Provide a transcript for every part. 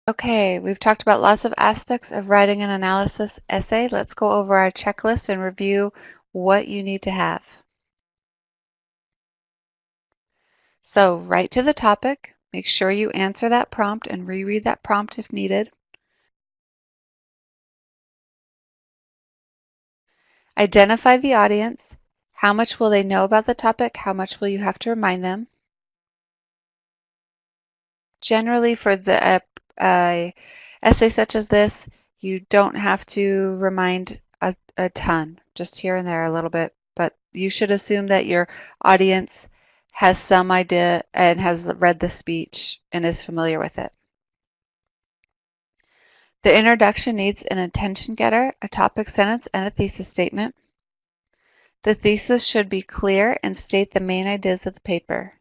Okay, we've talked about lots of aspects of writing an analysis essay. Let's go over our checklist and review what you need to have. So write to the topic. Make sure you answer that prompt and reread that prompt if needed. Identify the audience. How much will they know about the topic? How much will you have to remind them? Generally, for the essay such as this, you don't have to remind a ton, just here and there a little bit, but you should assume that your audience has some idea and has read the speech and is familiar with it. The introduction needs an attention getter, a topic sentence, and a thesis statement. The thesis should be clear and state the main ideas of the paper.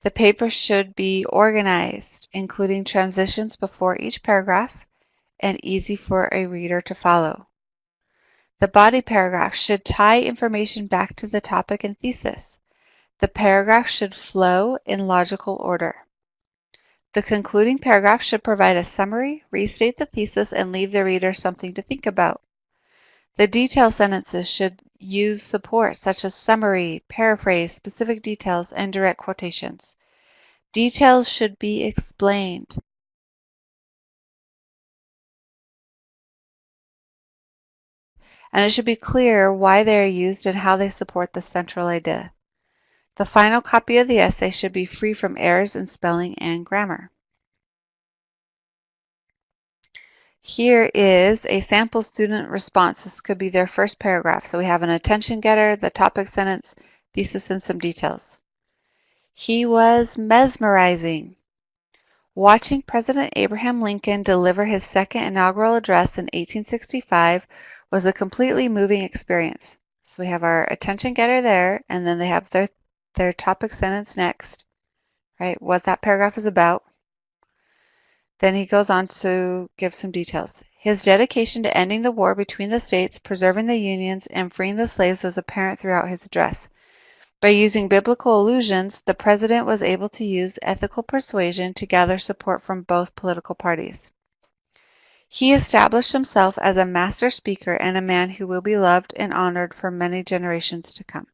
The paper should be organized, including transitions before each paragraph and easy for a reader to follow. The body paragraph should tie information back to the topic and thesis. The paragraph should flow in logical order. The concluding paragraph should provide a summary, restate the thesis, and leave the reader something to think about. The detail sentences should use support such as summary, paraphrase, specific details, and direct quotations. Details should be explained. And it should be clear why they are used and how they support the central idea. The final copy of the essay should be free from errors in spelling and grammar. Here is a sample student response. This could be their first paragraph. So we have an attention getter, the topic sentence, thesis, and some details. He was mesmerizing. Watching President Abraham Lincoln deliver his second inaugural address in 1865 was a completely moving experience. So we have our attention getter there, and then they have their topic sentence next, right? What that paragraph is about. Then he goes on to give some details. His dedication to ending the war between the states, preserving the unions, and freeing the slaves was apparent throughout his address. By using biblical allusions, the president was able to use ethical persuasion to gather support from both political parties. He established himself as a master speaker and a man who will be loved and honored for many generations to come.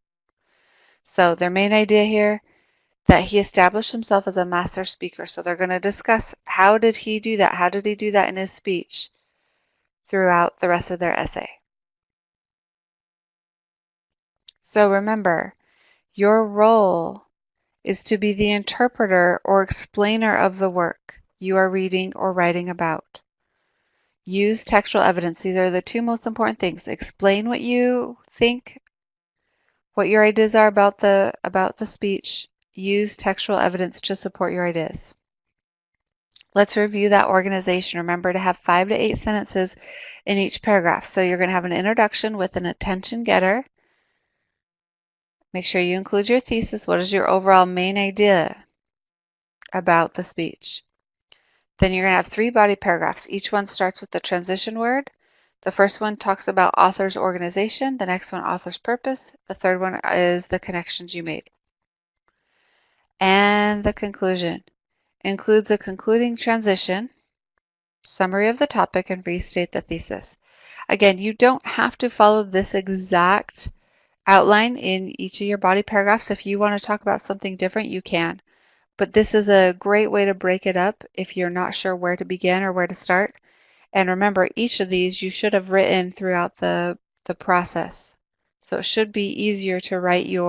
So their main idea here, that he established himself as a master speaker. So they're going to discuss how did he do that? How did he do that in his speech throughout the rest of their essay? So remember, your role is to be the interpreter or explainer of the work you are reading or writing about. Use textual evidence. These are the two most important things. Explain what you think, what your ideas are about the speech. Use textual evidence to support your ideas. Let's review that organization. Remember to have 5 to 8 sentences in each paragraph. So you're going to have an introduction with an attention getter. Make sure you include your thesis. What is your overall main idea about the speech? Then you're going to have 3 body paragraphs. Each one starts with the transition word. The first one talks about author's organization. The next one, author's purpose. The third one is the connections you made. And the conclusion includes a concluding transition, summary of the topic, and restate the thesis. Again, you don't have to follow this exact outline in each of your body paragraphs. If you want to talk about something different, you can. But this is a great way to break it up if you're not sure where to begin or where to start. And remember, each of these you should have written throughout the process. So it should be easier to write your